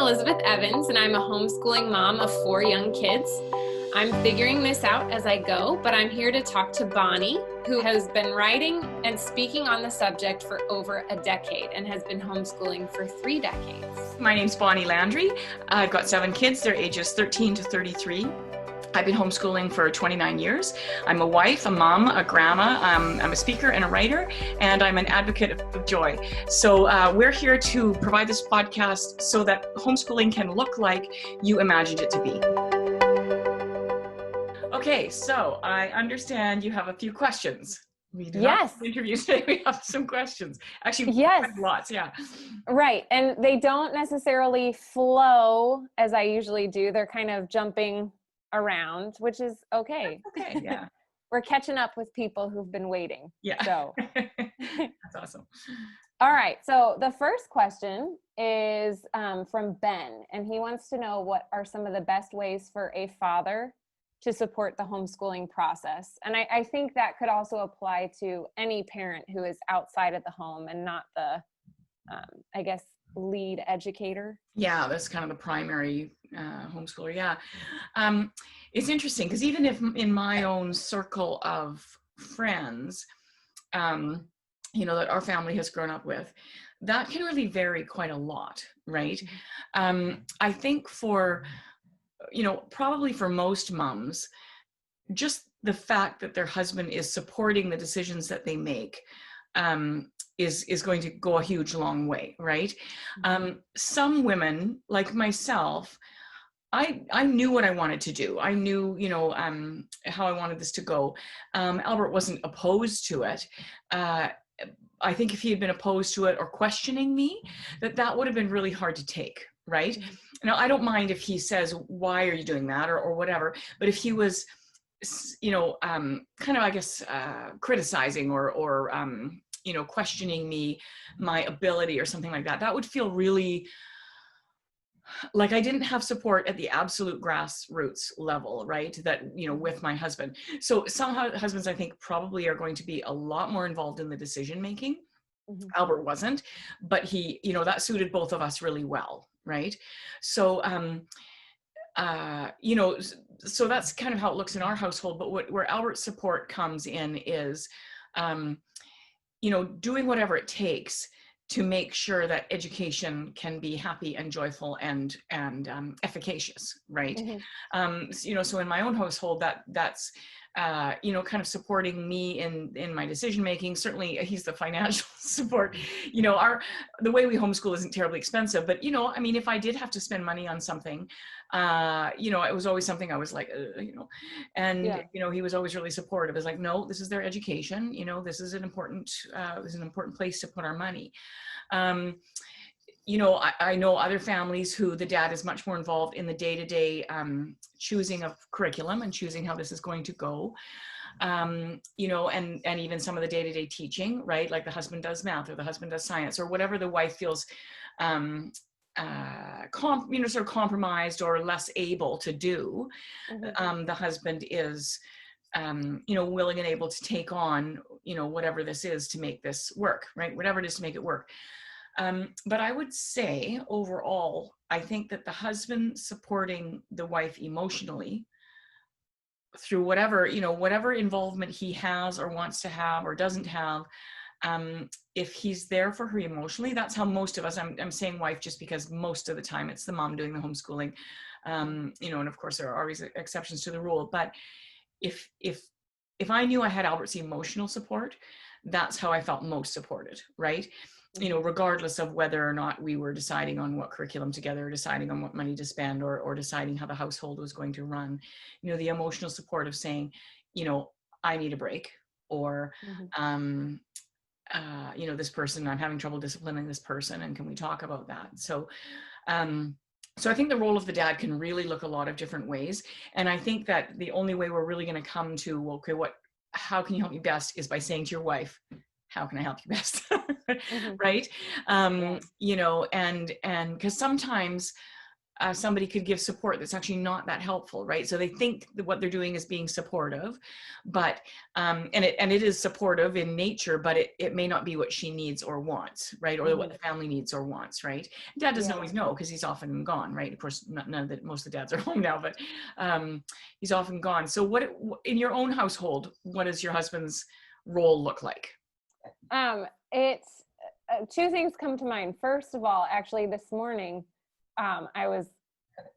Elizabeth Evans, and I'm a homeschooling mom of 4 young kids. I'm figuring this out as I go, but I'm here to talk to Bonnie, who has been writing and speaking on the subject for over a decade and has been homeschooling for 3 decades. My name's Bonnie Landry. I've got 7 kids. They're ages 13 to 33. I've been homeschooling for 29 years. I'm a wife, a mom, a grandma. I'm a speaker and a writer, and I'm an advocate of joy. So we're here to provide this podcast so that homeschooling can look like you imagined it to be. Okay, so I understand you have a few questions. We do not have an interview today. We have some questions. Actually, yes, lots, yeah. Right, and they don't necessarily flow as I usually do. They're kind of jumping around, which is okay. That's okay, yeah. We're catching up with people who've been waiting. Yeah. So that's awesome. All right. So the first question is from Ben, and he wants to know what are some of the best ways for a father to support the homeschooling process. And I think that could also apply to any parent who is outside of the home and not the, I guess, lead educator. Yeah, that's kind of the primary homeschooler. Yeah. It's interesting because even if in my own circle of friends, that our family has grown up with, that can really vary quite a lot, right? I think for, probably for most moms, just the fact that their husband is supporting the decisions that they make is going to go a huge long way, right? Some women, like myself, I knew what I wanted to do. I knew, how I wanted this to go. Albert wasn't opposed to it. I think if he had been opposed to it or questioning me, that would have been really hard to take, right? Now, I don't mind if he says, why are you doing that or whatever, but if he was, kind of, I guess, criticizing or questioning me, my ability or something like that, that would feel really like I didn't have support at the absolute grassroots level, right? That, with my husband. So some husbands, I think, probably are going to be a lot more involved in the decision making. Albert wasn't, but he, that suited both of us really well, right? So, so that's kind of how it looks in our household. But where Albert's support comes in is, doing whatever it takes to make sure that education can be happy and joyful and efficacious, right? So in my own household, that's kind of supporting me in my decision making. Certainly, he's the financial support. The way we homeschool isn't terribly expensive, but if I did have to spend money on something, it was always something I was like, and he was always really supportive. It's like, no, this is their education. This is an important place to put our money. I know other families who the dad is much more involved in the day-to-day choosing of curriculum and choosing how this is going to go. And even some of the day-to-day teaching, right? Like the husband does math or the husband does science or whatever the wife feels sort of compromised or less able to do. The husband is willing and able to take on, whatever this is to make this work, right? Whatever it is to make it work. But I would say overall, I think that the husband supporting the wife emotionally through whatever involvement he has or wants to have or doesn't have, if he's there for her emotionally, that's how most of us, I'm saying wife just because most of the time it's the mom doing the homeschooling, and of course there are always exceptions to the rule. But if I knew I had Albert's emotional support, that's how I felt most supported, right? Regardless of whether or not we were deciding on what curriculum together, or deciding on what money to spend, or deciding how the household was going to run, the emotional support of saying, I need a break, or, this person, I'm having trouble disciplining this person, and can we talk about that? So I think the role of the dad can really look a lot of different ways. And I think that the only way we're really going to come to, okay, how can you help me best, is by saying to your wife, how can I help you best? Right? And because sometimes somebody could give support that's actually not that helpful, right? So they think that what they're doing is being supportive, but and it is supportive in nature, but it may not be what she needs or wants, right? Or what the family needs or wants, right? Dad doesn't always know because he's often gone, right? Of course, most of the dads are home now, but he's often gone. So what in your own household, what does your husband's role look like? It's two things come to mind. First of all, actually this morning, I was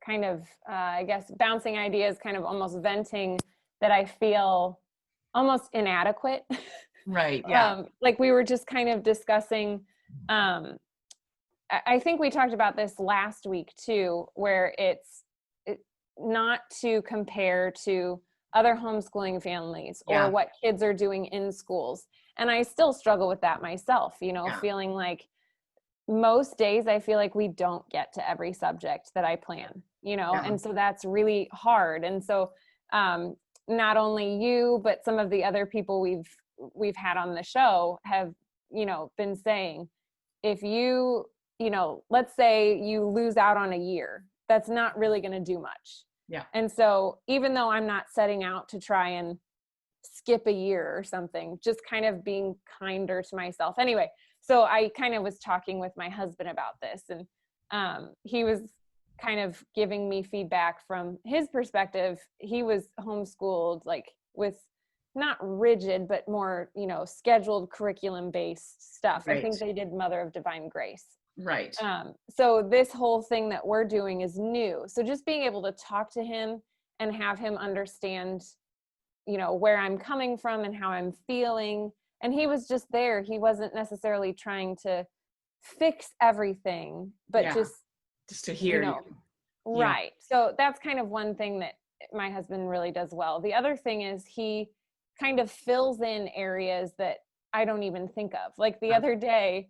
kind of, I guess, bouncing ideas, kind of almost venting that I feel almost inadequate. Right. Yeah. Like we were just kind of discussing, I think we talked about this last week too, where it's not to compare to other homeschooling families or what kids are doing in schools. And I still struggle with that myself, feeling like most days I feel like we don't get to every subject that I plan, and so that's really hard. And so not only you, but some of the other people we've had on the show have, been saying, if you, let's say you lose out on a year, that's not really going to do much. Yeah. And so even though I'm not setting out to try and skip a year or something, just kind of being kinder to myself. Anyway, so I kind of was talking with my husband about this, and he was kind of giving me feedback from his perspective. He was homeschooled, like with not rigid, but more, scheduled curriculum based stuff. Right. I think they did Mother of Divine Grace. Right. So this whole thing that we're doing is new. So just being able to talk to him and have him understand, where I'm coming from and how I'm feeling. And he was just there. He wasn't necessarily trying to fix everything, but just to hear you. Right. So that's kind of one thing that my husband really does well. The other thing is he kind of fills in areas that I don't even think of. Like the other day,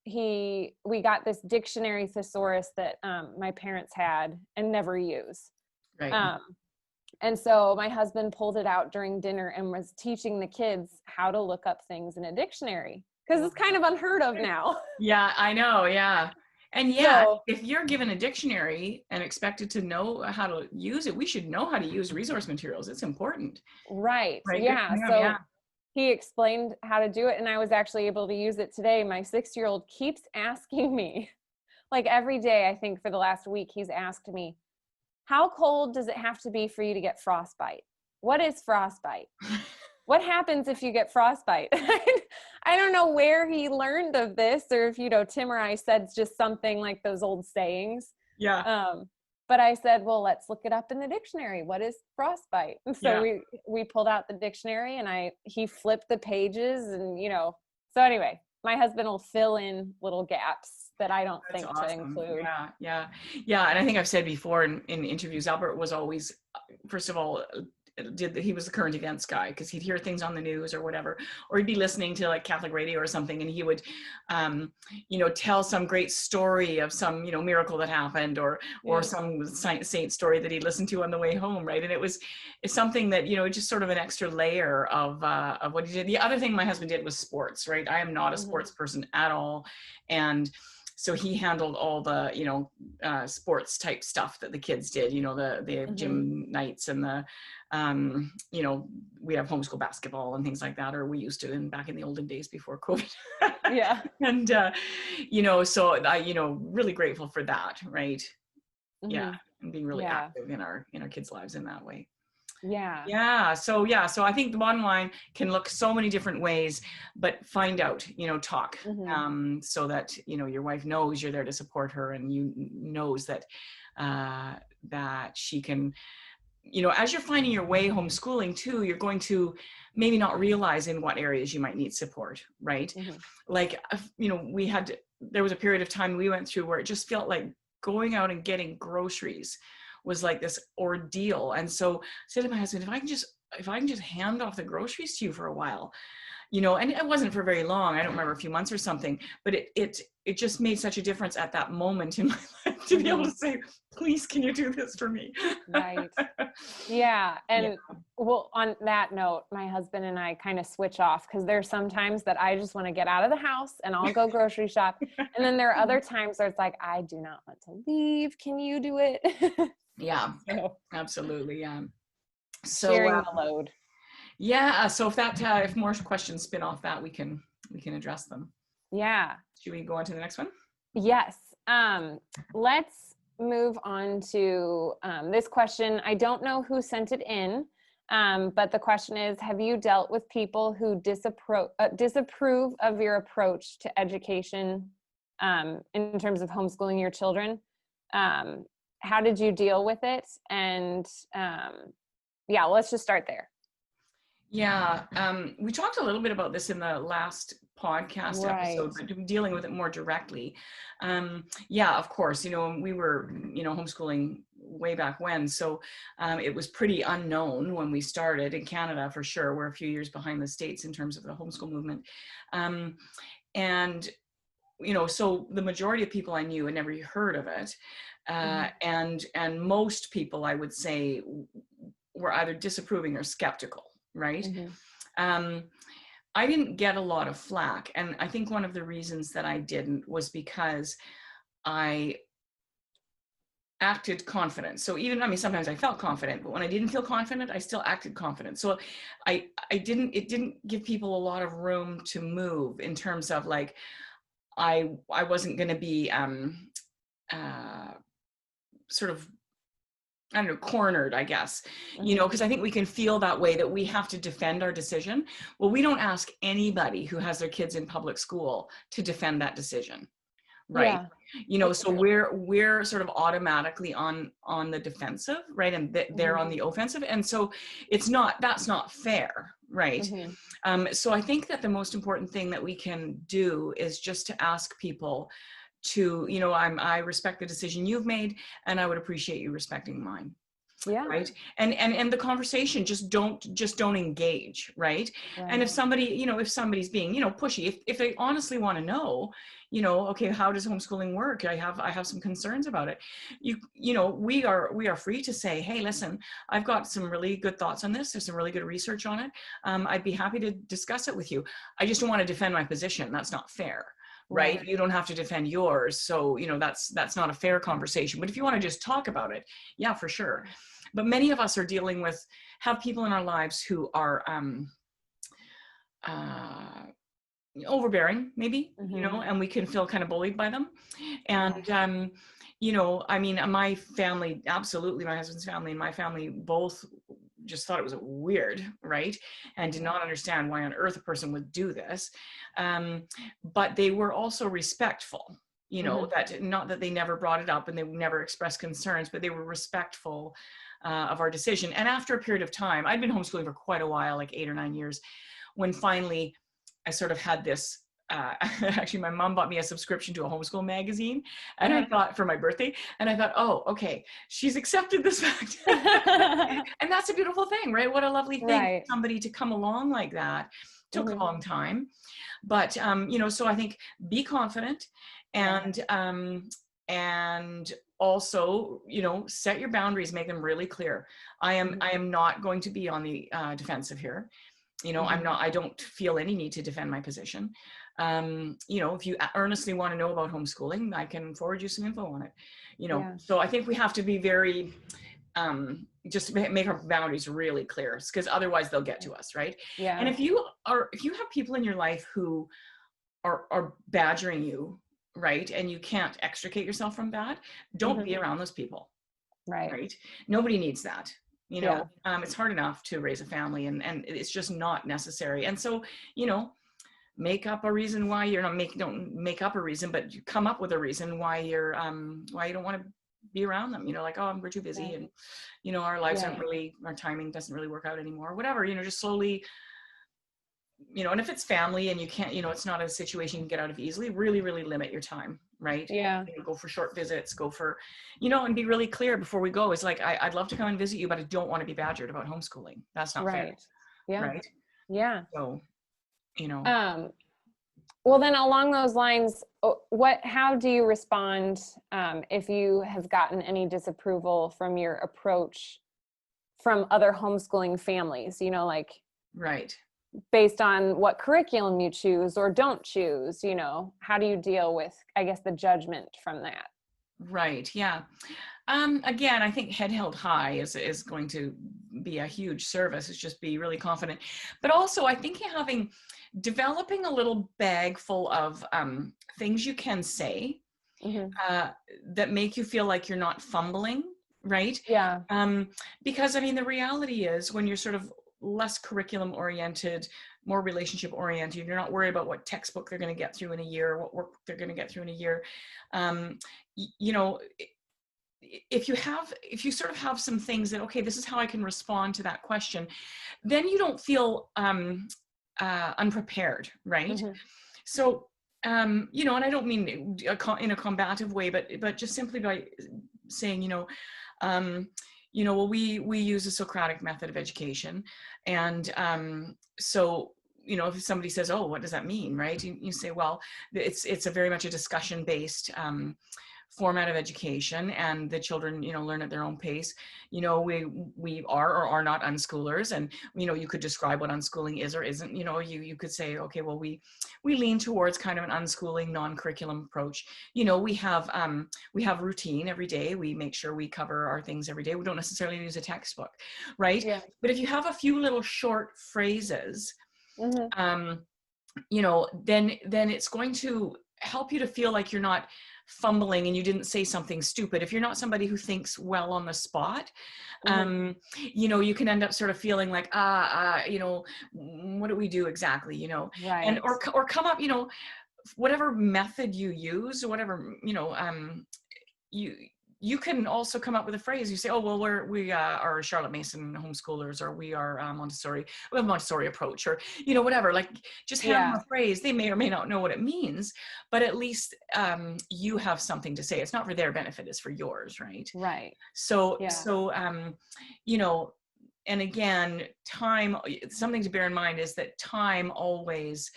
we got this dictionary thesaurus that my parents had and never use. Right. And so my husband pulled it out during dinner and was teaching the kids how to look up things in a dictionary, because it's kind of unheard of now. Yeah, I know. Yeah. And if you're given a dictionary and expected to know how to use it, we should know how to use resource materials. It's important. Right. Yeah. So he explained how to do it, and I was actually able to use it today. My 6-year-old keeps asking me, like every day, I think for the last week, he's asked me, how cold does it have to be for you to get frostbite? What is frostbite? What happens if you get frostbite? I don't know where he learned of this, or if, Tim or I said just something like those old sayings. Yeah. But I said, well, let's look it up in the dictionary. What is frostbite? And so we pulled out the dictionary, and he flipped the pages, and, so anyway, my husband will fill in little gaps that I don't think to include. Yeah. And I think I've said before in interviews, Albert was always, first of all, he was the current events guy, because he'd hear things on the news or whatever, or he'd be listening to like Catholic radio or something, and he would tell some great story of some miracle that happened, or some saint story that he listened to on the way home, right? And it's something that just sort of an extra layer of what he did. The other thing my husband did was sports, right? I am not a sports person at all, and so he handled all the sports type stuff that the kids did, the gym nights, and the we have homeschool basketball and things like that, or we used to back in the olden days before COVID. Yeah. And so I really grateful for that, right? Yeah. And being really active in our kids' lives in that way. Yeah. So I think the bottom line can look so many different ways, but find out, talk, so that, your wife knows you're there to support her, and knows that, that she can, as you're finding your way homeschooling too, you're going to maybe not realize in what areas you might need support, right? Like, there was a period of time we went through where it just felt like going out and getting groceries was like this ordeal. And so I said to my husband, if I can just hand off the groceries to you for a while, you know, and it wasn't for very long. I don't remember, a few months or something, but it just made such a difference at that moment in my life to be able to say, please, can you do this for me? Right. Yeah. Yeah. And well, on that note, my husband and I kind of switch off, because there's some times that I just want to get out of the house and I'll go grocery shop. And then there are other times where it's like, I do not want to leave. Can you do it? Yeah, So, absolutely. Yeah. So, sharing the load. yeah. So if more questions spin off that, we can address them. Yeah. Should we go on to the next one? Yes. Let's move on to this question. I don't know who sent it in, but the question is, have you dealt with people who disapprove of your approach to education in terms of homeschooling your children? How did you deal with it? And yeah, let's just start there. Yeah, we talked a little bit about this in the last podcast episode, but dealing with it more directly. Yeah, of course, you know, we were, you know, homeschooling way back when, so it was pretty unknown when we started in Canada, for sure. We're a few years behind the States in terms of the homeschool movement. And, you know, so the majority of people I knew had never heard of it. And most people, I would say, were either disapproving or skeptical. Right. I didn't get a lot of flack. And I think one of the reasons that I didn't was because I acted confident. So even, I mean, sometimes I felt confident, but when I didn't feel confident, I still acted confident. So it didn't give people a lot of room to move in terms of like, I wasn't going to be sort of, I don't know, cornered, I guess, you know, because I think we can feel that way, that we have to defend our decision. Well, we don't ask anybody who has their kids in public school to defend that decision, right? Yeah. You know, so we're sort of automatically on the defensive, right? And they're on the offensive. And so that's not fair, right? So I think that the most important thing that we can do is just to ask people to, you know, I respect the decision you've made, and I would appreciate you respecting mine. Yeah. Right. And the conversation, just don't engage. Right. And if somebody, you know, if somebody's being, you know, pushy, if they honestly want to know, you know, okay, how does homeschooling work? I have some concerns about it. You know, we are free to say, hey, listen, I've got some really good thoughts on this. There's some really good research on it. I'd be happy to discuss it with you. I just don't want to defend my position. That's not fair. Right. You don't have to defend yours. So, you know, that's not a fair conversation. But if you want to just talk about it, yeah, for sure. But many of us are have people in our lives who are overbearing, maybe, you know, and we can feel kind of bullied by them. And, you know, I mean, my family, absolutely, my husband's family and my family both just thought it was weird, right? And did not understand why on earth a person would do this. But they were also respectful, you know, that not that they never brought it up and they never expressed concerns, but they were respectful of our decision. And after a period of time, I'd been homeschooling for quite a while, like 8 or 9 years, when finally I sort of had this, actually my mom bought me a subscription to a homeschool magazine, and I thought, for my birthday, and I thought, oh, okay, she's accepted this fact. And that's a beautiful thing, right? What a lovely thing, for somebody to come along like that. Took a long time, but you know, so I think be confident, and also, you know, set your boundaries, make them really clear. I am not going to be on the defensive here. You know, I don't feel any need to defend my position. You know, if you earnestly want to know about homeschooling, I can forward you some info on it, you know. So I think we have to be very, just make our boundaries really clear, because otherwise they'll get to us, right? And if you have people in your life who are badgering you, right, and you can't extricate yourself from that, don't be around those people. Right? Nobody needs that. You know, it's hard enough to raise a family, and it's just not necessary. And so, you know, make up a reason why you're not don't make up a reason, but you come up with a reason why why you don't want to be around them. You know, like, oh, we're too busy, and, you know, our lives aren't really, our timing doesn't really work out anymore, whatever, you know, just slowly, you know. And if it's family and you can't, you know, it's not a situation you can get out of easily, really, really limit your time, right? You know, go for short visits, go for, you know, and be really clear before we go. It's like, I'd love to come and visit you, but I don't want to be badgered about homeschooling. That's not fair. Right? So you know. Well, then along those lines, how do you respond if you have gotten any disapproval from your approach from other homeschooling families, like Right. based on what curriculum you choose or don't choose, how do you deal with, I guess, the judgment from that? Right. Yeah. Again, I think head held high is going to be a huge service. Is just be really confident, but also I think developing a little bag full of things you can say Mm-hmm. that make you feel like you're not fumbling, right? Yeah. Because I mean, the reality is when you're sort of less curriculum oriented, more relationship oriented, you're not worried about what textbook they're going to get through in a year, what work they're going to get through in a year. You know, if you sort of have some things that, okay, this is how I can respond to that question, then you don't feel unprepared, right? Mm-hmm. So, and I don't mean in a combative way, but just simply by saying, well, we use a Socratic method of education, and so if somebody says, oh, what does that mean, right? You say, well, it's a very much a discussion based format of education, and the children learn at their own pace. We are or are not unschoolers, and you could describe what unschooling is or isn't. You could say, okay, well, we lean towards kind of an unschooling non-curriculum approach. We have routine every day. We make sure we cover our things every day. We don't necessarily use a textbook, right? Yeah. But if you have a few little short phrases, Mm-hmm. then it's going to help you to feel like you're not fumbling and you didn't say something stupid. If you're not somebody who thinks well on the spot, Mm-hmm. you can end up sort of feeling like, what do we do exactly, and Right. or come up, whatever method you use, or whatever, you can also come up with a phrase. You say, oh, well, we are Charlotte Mason homeschoolers, or we are Montessori, we have a Montessori approach, or, whatever, like just hand them Yeah. a phrase. They may or may not know what it means, but at least you have something to say. It's not for their benefit, it's for yours, right? Right. So, Yeah. And again, time, something to bear in mind is that time always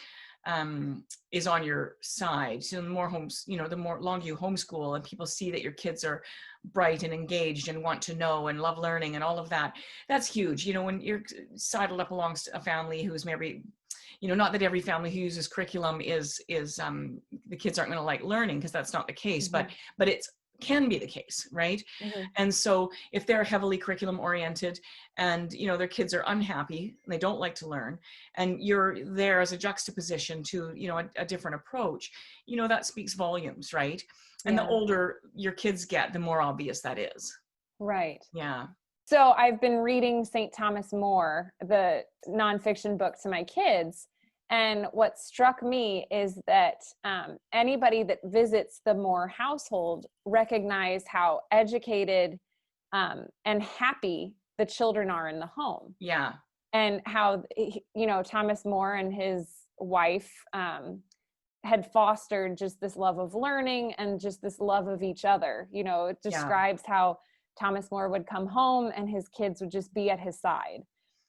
is on your side. So the more the more long you homeschool and people see that your kids are bright and engaged and want to know and love learning and all of that, that's huge. When you're sidled up along a family who's maybe, not that every family who uses curriculum is the kids aren't going to like learning, because that's not the case, Mm-hmm. but it's can be the case, right? Mm-hmm. And so if they're heavily curriculum oriented and their kids are unhappy and they don't like to learn, and you're there as a juxtaposition to a different approach, that speaks volumes, right? And the Yeah. older your kids get, the more obvious that is. Right. Yeah. So I've been reading St. Thomas More, the nonfiction book, to my kids. And what struck me is that anybody that visits the More household recognize how educated and happy the children are in the home. Yeah. And how, Thomas More and his wife had fostered just this love of learning and just this love of each other. It describes how Thomas More would come home and his kids would just be at his side.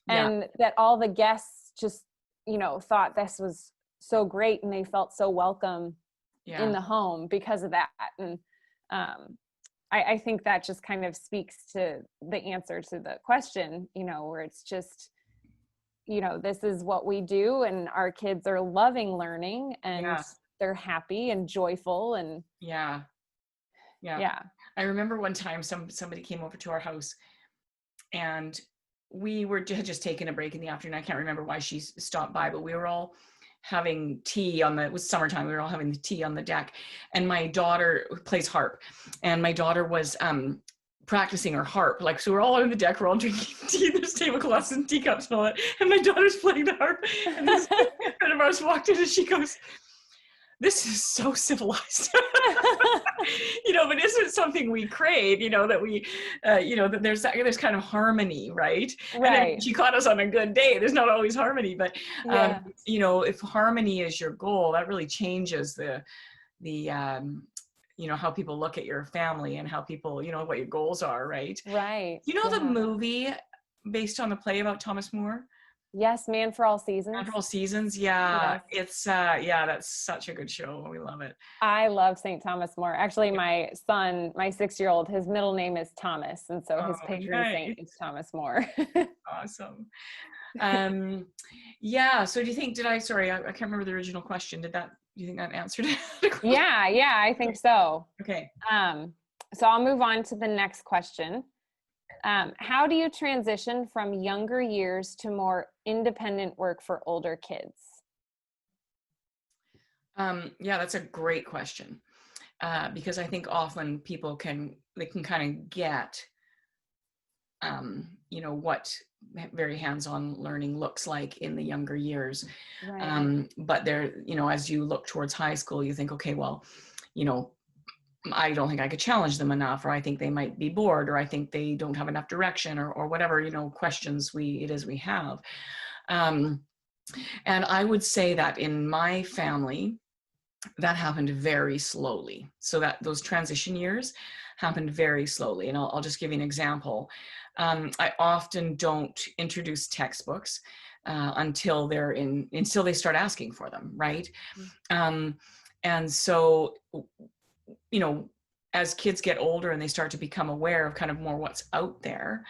Yeah. And that all the guests just, thought this was so great and they felt so welcome in the home because of that. And I think that just kind of speaks to the answer to the question, where it's just, this is what we do, and our kids are loving learning, and they're happy and joyful. And yeah. I remember one time somebody came over to our house, and we had just taken a break in the afternoon. I can't remember why she stopped by, but we were all having tea it was summertime. We were all having the tea on the deck, and my daughter plays harp, and my daughter was practicing her harp. Like, so we're all on the deck, we're all drinking tea, there's tablecloths and teacups and all that, and my daughter's playing the harp, and this friend of ours walked in and she goes, this is so civilized. But isn't something we crave, that we, that there's kind of harmony, right? Right. And if she caught us on a good day, there's not always harmony, but, if harmony is your goal, that really changes the how people look at your family and how people, what your goals are, right? Right. The movie based on the play about Thomas More? Yes, Man for All Seasons. Natural Seasons. Yeah, Yes. it's yeah, that's such a good show. We love it. I love St. Thomas More. Actually, Yeah. my son, my 6-year-old, his middle name is Thomas, and so his Oh, patron saint nice. is Thomas More. Awesome. Um, yeah. So do you think, sorry, I can't remember the original question. Do you think that answered it? Yeah, yeah, I think so. Okay. So I'll move on to the next question. How do you transition from younger years to more independent work for older kids? Yeah, that's a great question. Because I think often people can kind of get, what very hands-on learning looks like in the younger years. Right. But there, as you look towards high school, you think, okay, well, you know, I don't think I could challenge them enough, or I think they might be bored, or I think they don't have enough direction, or whatever, questions we have. Um, and I would say that in my family, that happened very slowly. So that those transition years happened very slowly. And I'll just give you an example. I often don't introduce textbooks until they start asking for them, right? Um, and so, as kids get older and they start to become aware of kind of more what's out there,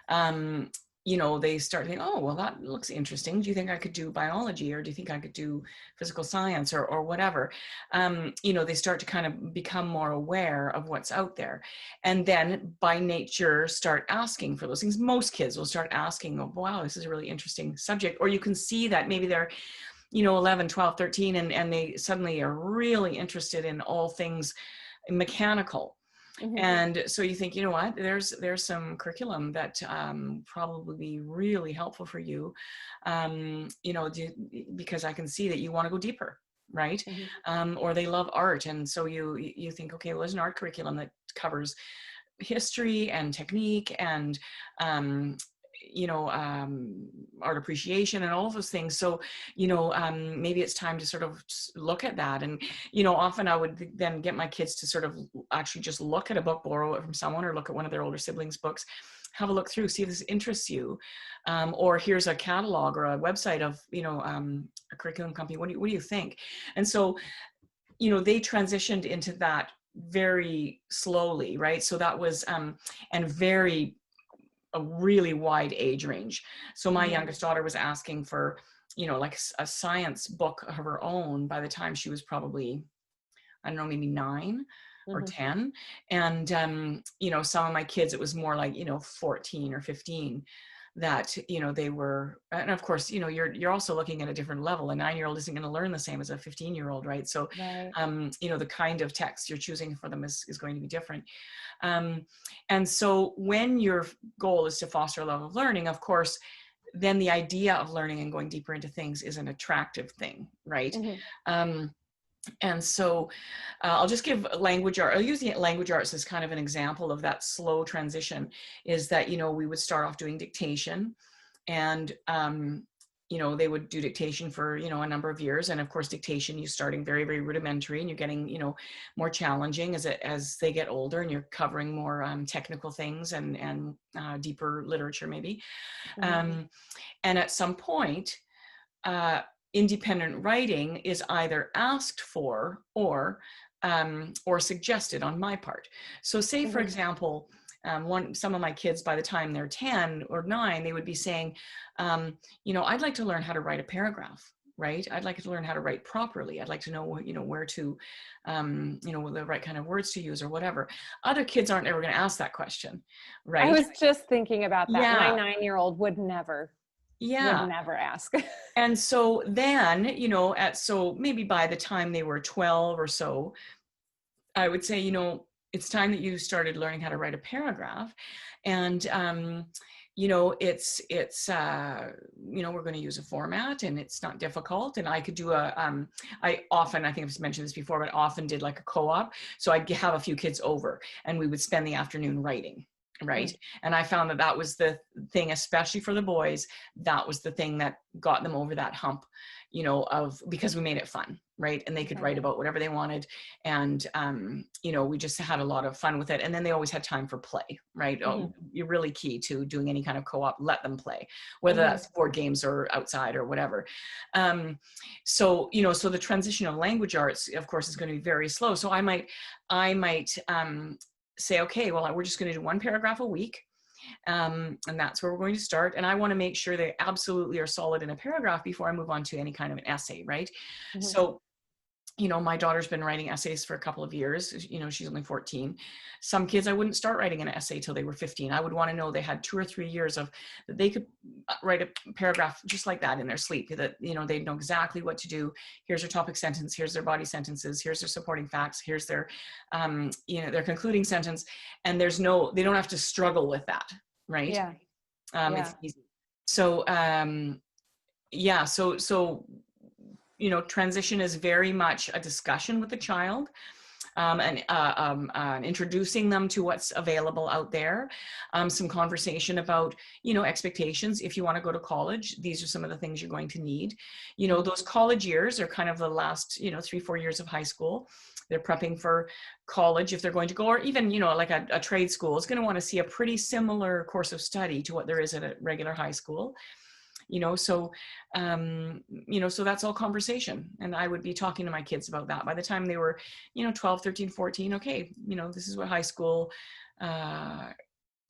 um, they start thinking, oh, well, that looks interesting. Do you think I could do biology, or do you think I could do physical science, or whatever? They start to kind of become more aware of what's out there. And then by nature start asking for those things. Most kids will start asking, oh, wow, this is a really interesting subject. Or you can see that maybe they're 11, 12, 13, and they suddenly are really interested in all things mechanical. Mm-hmm. And so you think, you know what, there's some curriculum that probably be really helpful for you, because I can see that you want to go deeper, right? Mm-hmm. Or they love art, and so you think, okay, well, there's an art curriculum that covers history and technique and art appreciation and all of those things. So maybe it's time to sort of look at that. And often I would then get my kids to sort of actually just look at a book, borrow it from someone, or look at one of their older siblings' books, have a look through, see if this interests you, or here's a catalog or a website of a curriculum company. What do you think? And so they transitioned into that very slowly, right? So that was and very a really wide age range. So my Mm-hmm. youngest daughter was asking for like a science book of her own by the time she was probably, I don't know, maybe 9 or Mm-hmm. 10. And some of my kids, it was more like 14 or 15 that they were. And of course you're also looking at a different level. A 9-year-old isn't going to learn the same as a 15-year-old, right? So Right. the kind of text you're choosing for them is going to be different. And so when your goal is to foster a love of learning, of course, then the idea of learning and going deeper into things is an attractive thing, right? Mm-hmm. And so I'll just give language art. I'll use the language arts as kind of an example of that slow transition. Is that we would start off doing dictation, and they would do dictation for a number of years. And of course, dictation, you're starting very, very rudimentary, and you're getting more challenging as they get older, and you're covering more technical things and deeper literature maybe. Mm-hmm. And at some point, independent writing is either asked for or suggested on my part. So say, for Mm-hmm. example, some of my kids, by the time they're 10 or 9, they would be saying, I'd like to learn how to write a paragraph, right? I'd like to learn how to write properly. I'd like to know, where to, the right kind of words to use or whatever. Other kids aren't ever going to ask that question, I right? was just thinking about that. My Yeah. 9-year-old would never Yeah. ask. And so then, so maybe by the time they were 12 or so, I would say, it's time that you started learning how to write a paragraph. And, we're going to use a format, and it's not difficult. And I could do I think I've mentioned this before, but often did like a co-op. So I'd have a few kids over, and we would spend the afternoon writing. Right. And I found that was the thing, especially for the boys, that was the thing that got them over that hump, because we made it fun, right? And they could Okay. write about whatever they wanted. And, we just had a lot of fun with it. And then they always had time for play, right? You're really key to doing any kind of co-op, let them play, whether that's board games or outside or whatever. So the transition of language arts, of course, is going to be very slow. So I might say, okay, well, we're just going to do one paragraph a week. And that's where we're going to start. And I want to make sure they absolutely are solid in a paragraph before I move on to any kind of an essay, right? So, my daughter's been writing essays for a couple of years. She's only 14. Some kids, I wouldn't start writing an essay till they were 15. I would want to know they had 2 or 3 years that they could write a paragraph just like that in their sleep, that, they'd know exactly what to do. Here's their topic sentence. Here's their body sentences. Here's their supporting facts. Here's their, their concluding sentence. And they don't have to struggle with that. Right. Yeah. It's easy. So, transition is very much a discussion with the child, and introducing them to what's available out there. Some conversation about, expectations. If you want to go to college, these are some of the things you're going to need. Those college years are kind of the last, 3-4 years of high school. They're prepping for college if they're going to go, or even, like a trade school is going to want to see a pretty similar course of study to what there is at a regular high school. So that's all conversation. And I would be talking to my kids about that by the time they were, 12, 13, 14. Okay, this is what high school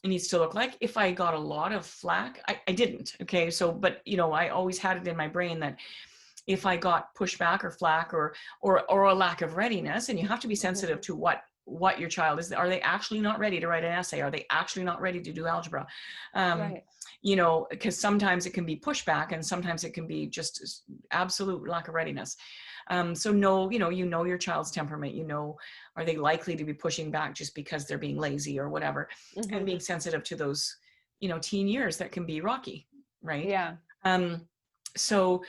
needs to look like. If I got a lot of flack, I didn't. Okay. So, but, I always had it in my brain that if I got pushback or flack or a lack of readiness, and you have to be sensitive to what your child is. Are they actually not ready to write an essay? Are they actually not ready to do algebra? Right. Because sometimes it can be pushback and sometimes it can be just absolute lack of readiness. So your child's temperament, are they likely to be pushing back just because they're being lazy or whatever, and being sensitive to those, teen years that can be rocky. Right. Yeah. So,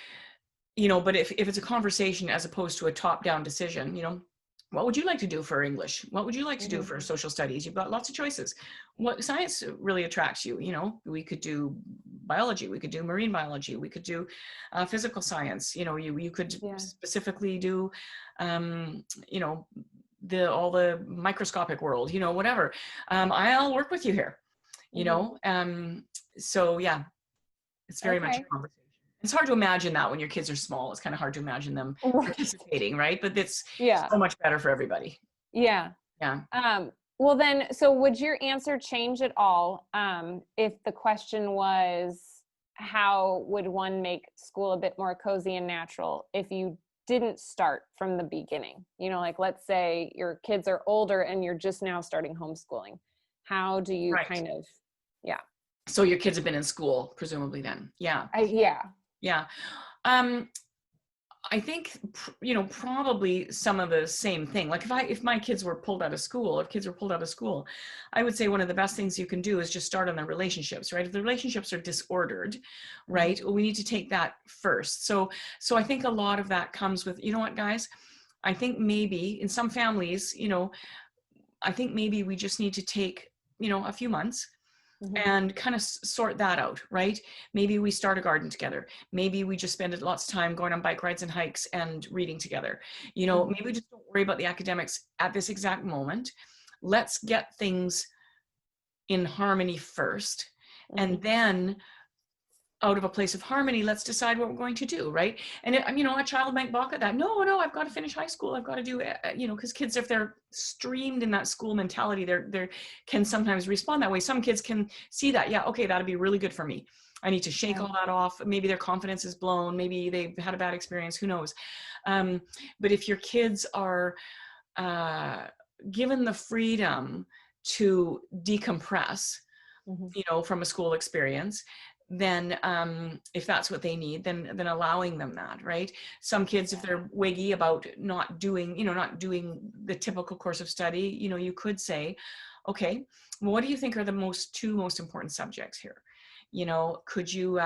but if it's a conversation as opposed to a top-down decision, what would you like to do for English? What would you like to do for social studies? You've got lots of choices. What science really attracts you? We could do biology. We could do marine biology. We could do physical science. You could specifically do, all the microscopic world, whatever. I'll work with you here, so yeah, it's very much a conversation. It's hard to imagine that when your kids are small. It's kind of hard to imagine them participating, right? But it's so much better for everybody. Yeah. Yeah. Well then, so would your answer change at all if the question was, how would one make school a bit more cozy and natural if you didn't start from the beginning? Like let's say your kids are older and you're just now starting homeschooling. How do you kind of, So your kids have been in school, presumably then. Yeah. Yeah. I think, probably some of the same thing. Like if my kids were pulled out of school, I would say one of the best things you can do is just start on the relationships, right? If the relationships are disordered, right, we need to take that first. So I think a lot of that comes with, what, guys, I think maybe in some families, I think maybe we just need to take, a few months and kind of sort that out, right? Maybe we start a garden together. Maybe we just spend lots of time going on bike rides and hikes and reading together. Maybe we just don't worry about the academics at this exact moment. Let's get things in harmony first. And then out of a place of harmony, let's decide what we're going to do, right? And a child might balk at that. No, I've got to finish high school. I've got to do, because kids, if they're streamed in that school mentality, they can sometimes respond that way. Some kids can see that, yeah, okay, that'd be really good for me. I need to shake all that off. Maybe their confidence is blown. Maybe they've had a bad experience. Who knows? But if your kids are given the freedom to decompress, from a school experience, then if that's what they need, then allowing them that, right? Some kids, if they're wiggy about not doing the typical course of study, you could say, okay, well, what do you think are the two most important subjects here? Could you,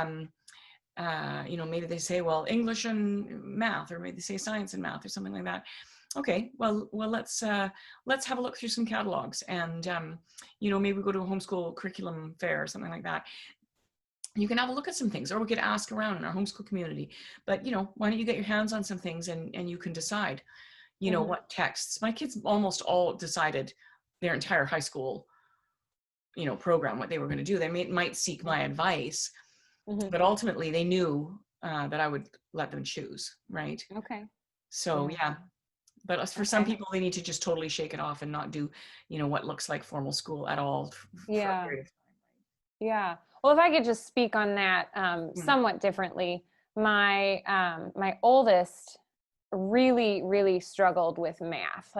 maybe they say, well, English and math, or maybe they say science and math or something like that. Okay, well, let's have a look through some catalogs and, maybe go to a homeschool curriculum fair or something like that. you can have a look at some things, or we could ask around in our homeschool community. But, why don't you get your hands on some things, and you can decide, Mhm. what texts. My kids almost all decided their entire high school, program, what they were going to do. They might seek my advice, Mhm. but ultimately they knew that I would let them choose, right? Okay. So Yeah. yeah, but for some Okay. people, they need to just totally shake it off and not do, what looks like formal school at all for a Yeah. period of Yeah. Well, if I could just speak on that time. somewhat differently, my oldest really, really struggled with math.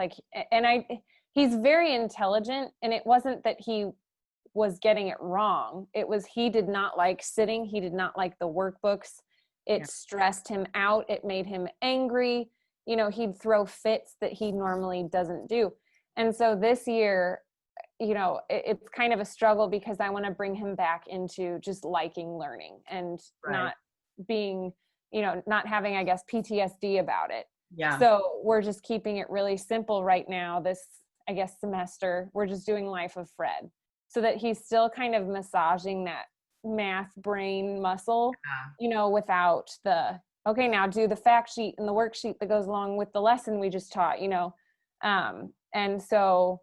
He's very intelligent, and it wasn't that he was getting it wrong. It was he did not like sitting. He did not like the workbooks. Yeah. It stressed him out. It made him angry. He'd throw fits that he normally doesn't do. And so this year, it's kind of a struggle because I want to bring him back into just liking learning and Right. not being, not having, I guess, PTSD about it. Yeah. So we're just keeping it really simple right now. This, I guess, semester, we're just doing Life of Fred, so that he's still kind of massaging that math brain muscle, without the, okay, now do the fact sheet and the worksheet that goes along with the lesson we just taught, and so,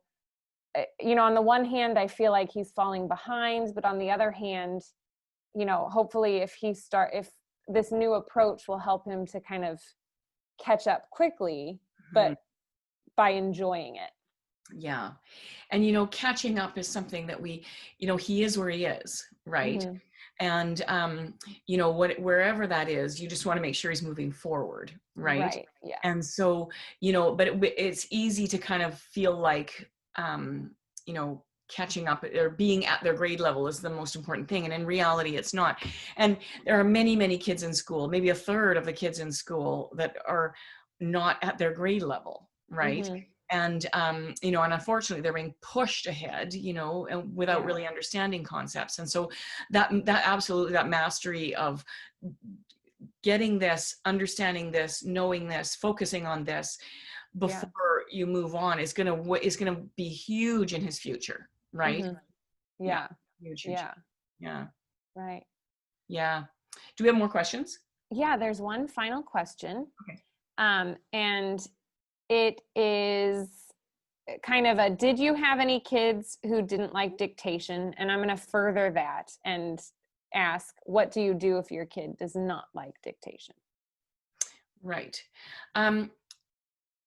on the one hand, I feel like he's falling behind, but on the other hand, hopefully if this new approach will help him to kind of catch up quickly, Mhm. but by enjoying it. Yeah. And, catching up is something that he is where he is, right? Mm-hmm. And, wherever that is, you just want to make sure he's moving forward, right? Right. Yeah. And so, but it's easy to kind of feel like, catching up or being at their grade level is the most important thing. And in reality, it's not. And there are many, many kids in school, maybe a third of the kids in school that are not at their grade level, right? Mm-hmm. And and unfortunately they're being pushed ahead, and without Yeah. really understanding concepts. And so that absolutely, that mastery of getting this, understanding this, knowing this, focusing on this Yeah. before you move on is gonna be huge in his future, right? Mm-hmm. Yeah, Yeah. huge. Yeah. Yeah. Right. Yeah. Do we have more questions? Yeah. There's one final question. Okay. And it is kind of a, did you have any kids who didn't like dictation? And I'm going to further that and ask, what do you do if your kid does not like dictation? Right.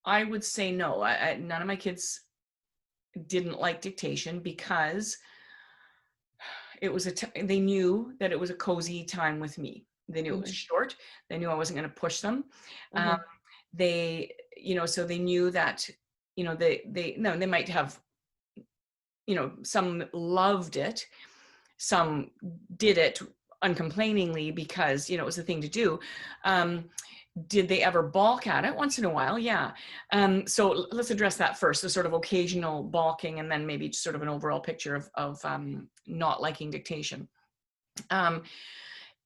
I would say no. None of my kids didn't like dictation because it was they knew that it was a cozy time with me. They knew it was Mm-hmm. short. They knew I wasn't going to push them. Mm-hmm. They, so they knew that, they might have, some loved it, some did it uncomplainingly because, it was the thing to do. Did they ever balk at it? Once in a while, yeah. So let's address that first, the sort of occasional balking, and then maybe sort of an overall picture of not liking dictation.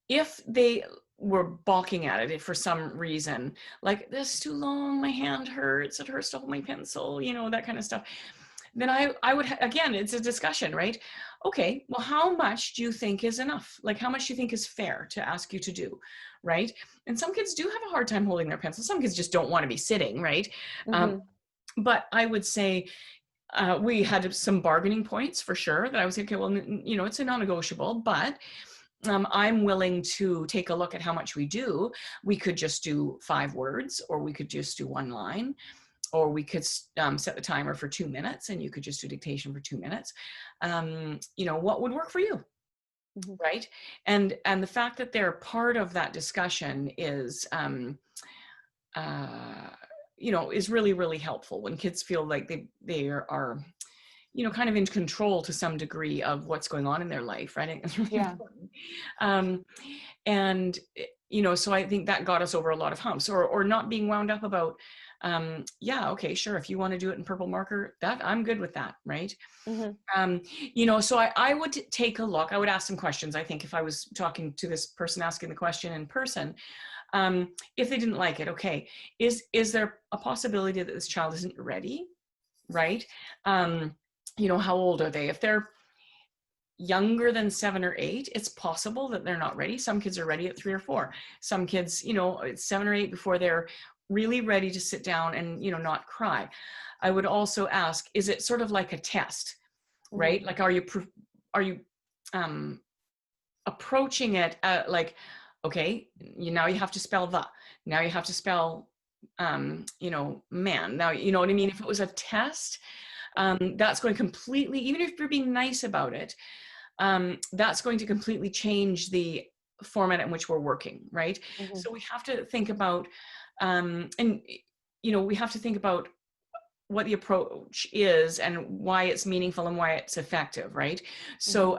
If they were balking at it for some reason, like, this is too long, my hand hurts, it hurts to hold my pencil, that kind of stuff, then I would, again, it's a discussion, right? Okay, well, how much do you think is enough? Like, how much do you think is fair to ask you to do, right? And some kids do have a hard time holding their pencil. Some kids just don't want to be sitting, right? Mm-hmm. But I would say we had some bargaining points for sure that I was okay, well, it's a non-negotiable, but I'm willing to take a look at how much we do. We could just do 5 words, or we could just do 1 line, or we could set the timer for 2 minutes and you could just do dictation for 2 minutes. What would work for you? Mm-hmm. Right. And the fact that they're part of that discussion is, is really, really helpful when kids feel like they are, kind of in control to some degree of what's going on in their life, right? It's really Yeah. important. And, so I think that got us over a lot of humps, or not being wound up about, yeah, okay, sure, if you want to do it in purple marker, that I'm good with that, right? Mm-hmm. So I would take a look. I would ask some questions. I think if I was talking to this person asking the question in person, if they didn't like it, okay, is there a possibility that this child isn't ready, right? How old are they? If they're, younger than 7 or 8, it's possible that they're not ready. Some kids are ready at 3 or 4. Some kids, it's 7 or 8 before they're really ready to sit down and, not cry. I would also ask, is it sort of like a test, right? Like, are you approaching it like, okay, now you have to spell the, now you have to spell, man. Now, you know what I mean? If it was a test, that's going to completely, even if you're being nice about it, that's going to completely change the format in which we're working, right? So we have to think about, we have to think about what the approach is and why it's meaningful and why it's effective, right? So,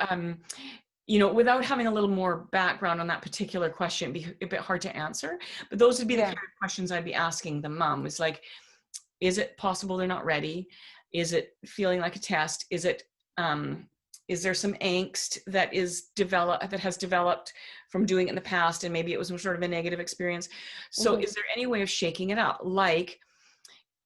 without having a little more background on that particular question, it'd be a bit hard to answer, but those would be the kind of questions I'd be asking the mom. It's like, is it possible they're not ready? Is it feeling like a test? Is there some angst that has developed from doing it in the past, and maybe it was some sort of a negative experience? So is there any way of shaking it up? Like,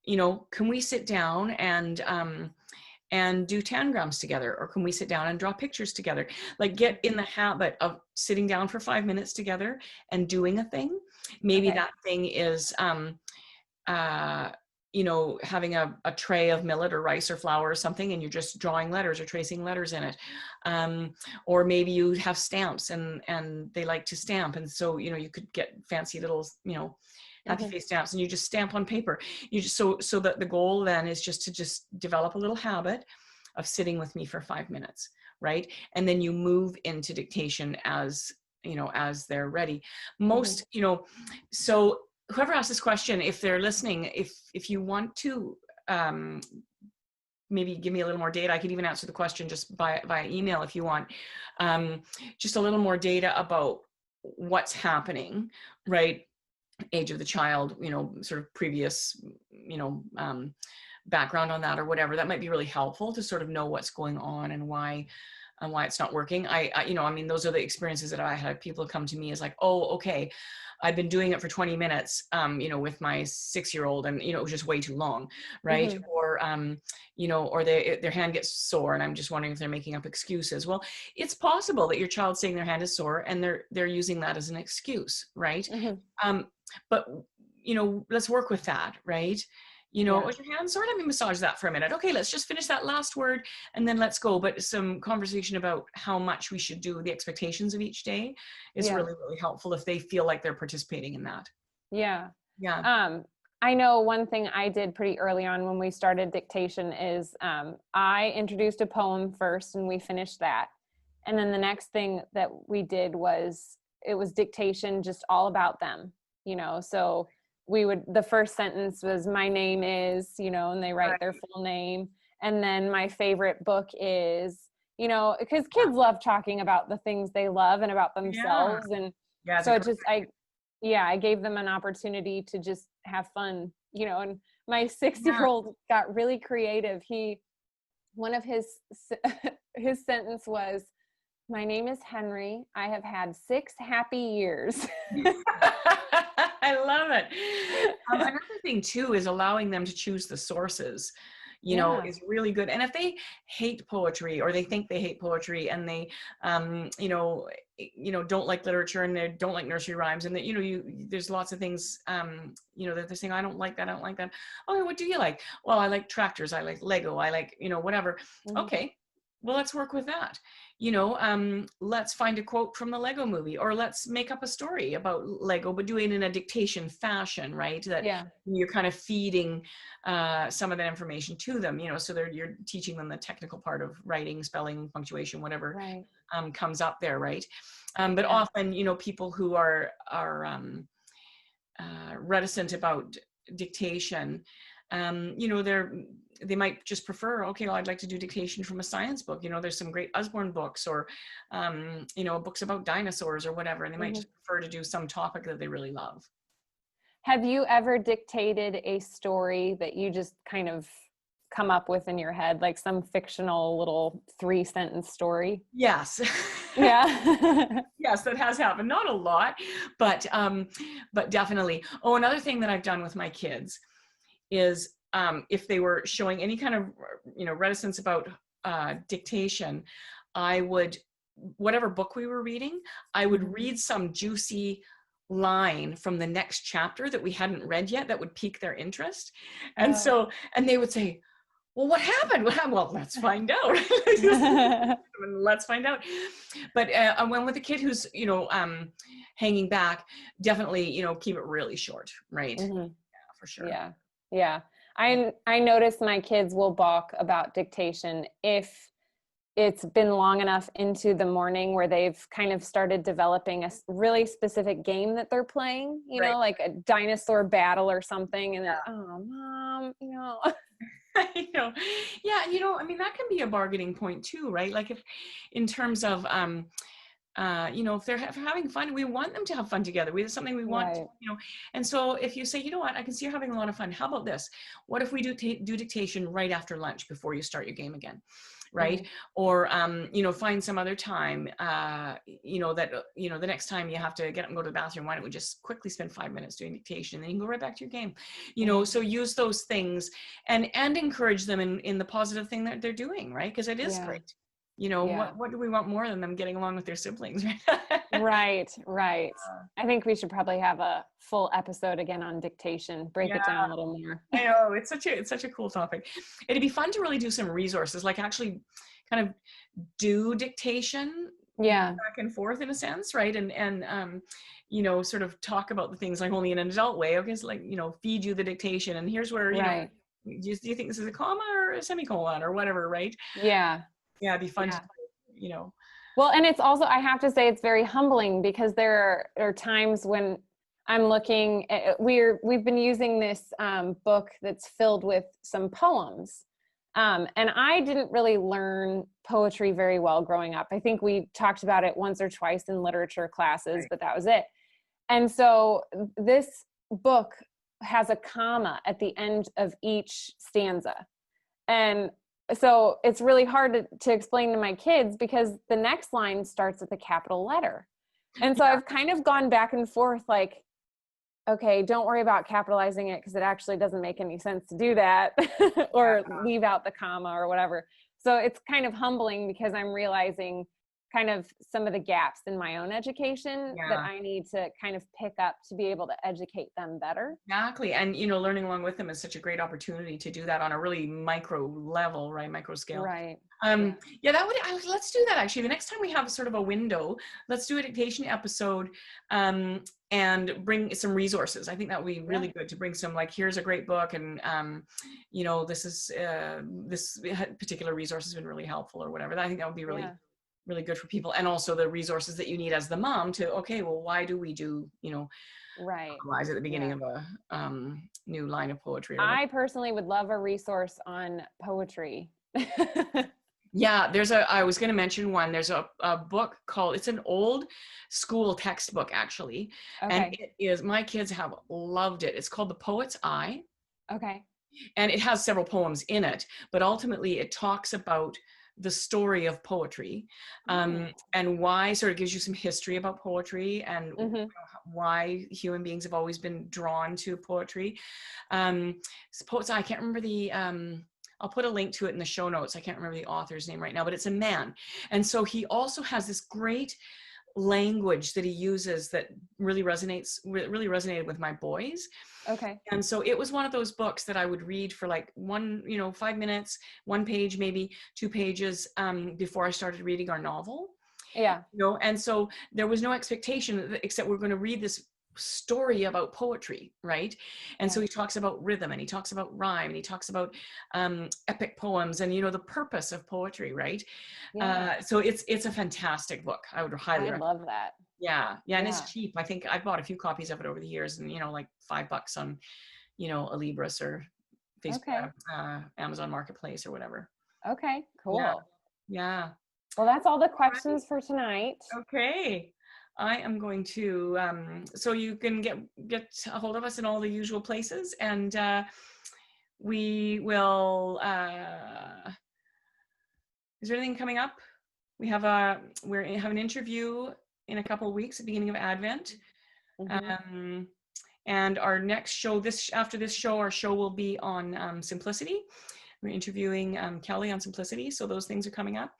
can we sit down and do tangrams together? Or can we sit down and draw pictures together? Like, get in the habit of sitting down for 5 minutes together and doing a thing. Maybe that thing is, having a tray of millet or rice or flour or something, and you're just drawing letters or tracing letters in it. Or maybe you have stamps and they like to stamp. And so, you could get fancy little, happy face stamps, and you just stamp on paper. You just, so that the goal then is just to develop a little habit of sitting with me for 5 minutes, right? And then you move into dictation as they're ready. Most, so whoever asked this question, if they're listening, if you want to maybe give me a little more data, I could even answer the question just via email if you want. Just a little more data about what's happening, right? Age of the child, sort of previous, background on that or whatever. That might be really helpful to sort of know what's going on and why it's not working. I mean, those are the experiences that I had. People come to me as like, oh, okay, I've been doing it for 20 minutes, with my 6-year-old, and, it was just way too long. Right. Or, or their hand gets sore, and I'm just wondering if they're making up excuses. Well, it's possible that your child's saying their hand is sore and they're using that as an excuse. Right. But, let's work with that. Right. Was your hand sore? Let me massage that for a minute. Okay, let's just finish that last word and then let's go. But some conversation about how much we should do, the expectations of each day is really, really helpful if they feel like they're participating in that. Yeah. Yeah. I know one thing I did pretty early on when we started dictation is I introduced a poem first and we finished that. And then the next thing that we did was, it was dictation just all about them, so the first sentence was, my name is, and they write their full name. And then my favorite book is, because kids love talking about the things they love and about themselves. And so it just, I gave them an opportunity to just have fun, and my 6-year-old got really creative. One of his sentence was, my name is Henry. I have had 6 happy years. I love it. Another thing too is allowing them to choose the sources, is really good. And if they hate poetry, or they think they hate poetry, and they, don't like literature, and they don't like nursery rhymes, and that, there's lots of things, that they're saying, I don't like that. I don't like that. Okay, what do you like? Well, I like tractors. I like Lego. I like, whatever. Okay. Well, let's work with that. Let's find a quote from the Lego movie, or let's make up a story about Lego, but do it in a dictation fashion, right? That you're kind of feeding some of that information to them, so you're teaching them the technical part of writing, spelling, punctuation, whatever comes up there, right? But often, people who are reticent about dictation, they might just prefer, okay, well, I'd like to do dictation from a science book. There's some great Usborne books, or, books about dinosaurs or whatever. And they might just prefer to do some topic that they really love. Have you ever dictated a story that you just kind of come up with in your head, like some fictional little 3-sentence story? Yes. Yeah. Yes, that has happened. Not a lot, but definitely. Oh, another thing that I've done with my kids is, if they were showing any kind of, reticence about dictation, I would, whatever book we were reading, I would read some juicy line from the next chapter that we hadn't read yet that would pique their interest. And so, and they would say, well, what happened? Well, let's find out. Let's find out. But when with a kid who's, you know, hanging back, definitely, you know, keep it really short, right? Yeah, for sure. Yeah. Yeah. I notice my kids will balk about dictation if it's been long enough into the morning where they've kind of started developing a really specific game that they're playing, you know, like a dinosaur battle or something. And then, oh, Mom, you know. I know. Yeah, you know, I mean, that can be a bargaining point too, right? Like if, in terms of, you know, if they're having fun, we want them to have fun together. It's something we want, to, you know. And so if you say, you know what, I can see you're having a lot of fun. How about this? What if we do dictation right after lunch before you start your game again? Right. Or, you know, find some other time, you know, that, you know, the next time you have to get up and go to the bathroom, why don't we just quickly spend 5 minutes doing dictation and then you can go right back to your game, you know. So use those things and encourage them in the positive thing that they're doing, right? Because it is great. You know, what do we want more than them getting along with their siblings? Right. I think we should probably have a full episode again on dictation, break it down a little more. I know, it's such a cool topic. It'd be fun to really do some resources, like actually kind of do dictation back and forth in a sense, right? And you know, sort of talk about the things like only in an adult way. Okay, so like, you know, feed you the dictation and here's where, you know, do you think this is a comma or a semicolon or whatever, right? Yeah, it'd be fun to, you know. Well, and it's also, I have to say, it's very humbling because there are times when I'm looking at, we've been using this book that's filled with some poems. And I didn't really learn poetry very well growing up. I think we talked about it once or twice in literature classes, but that was it. And so this book has a comma at the end of each stanza. And so it's really hard to explain to my kids because the next line starts with a capital letter. And so I've kind of gone back and forth like, okay, don't worry about capitalizing it because it actually doesn't make any sense to do that or leave out the comma or whatever. So it's kind of humbling because I'm realizing kind of some of the gaps in my own education that I need to kind of pick up to be able to educate them better. Exactly. And, you know, learning along with them is such a great opportunity to do that on a really micro level, right? Micro scale. Right. Yeah, that would, let's do that actually. The next time we have sort of a window, let's do a dictation episode and bring some resources. I think that would be really good to bring some, like, here's a great book and, you know, this particular resource has been really helpful or whatever. I think that would be really good for people. And also the resources that you need as the mom to, okay, well, why do we do, you know, at the beginning of a new line of poetry? I personally would love a resource on poetry. Yeah, I was going to mention one. There's a book called, it's an old school textbook actually. And it is, my kids have loved it. It's called The Poet's Eye. Okay. And it has several poems in it, but ultimately it talks about the story of poetry and why, sort of gives you some history about poetry and you know, why human beings have always been drawn to poetry. Poets, I can't remember the, I'll put a link to it in the show notes. I can't remember the author's name right now, but it's a man. And so he also has this great language that he uses that really resonated with my boys. Okay. And so it was one of those books that I would read for like 5 minutes, 1 page, maybe 2 pages before I started reading our novel. Yeah. You know, and so there was no expectation except we're going to read this story about poetry, right? And so he talks about rhythm and he talks about rhyme and he talks about epic poems and, you know, the purpose of poetry, right? So it's a fantastic book. I would highly recommend. I love that. Yeah, and it's cheap. I think I bought a few copies of it over the years, and, you know, like $5 on, you know, Alibris or Facebook, Amazon Marketplace or whatever. Okay, cool. Yeah. Well, that's all the questions for tonight. Okay. I am going to, so you can get a hold of us in all the usual places, and we will, is there anything coming up? We have an interview in a couple of weeks at the beginning of Advent. And our next show, after this show, our show will be on simplicity. We're interviewing Kelly on simplicity, so those things are coming up.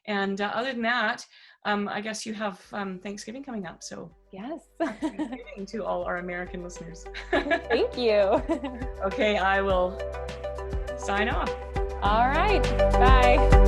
And other than that, I guess you have Thanksgiving coming up. So Yes. Thanksgiving to all our American listeners. Thank you. Okay, I will sign off. All right. Bye.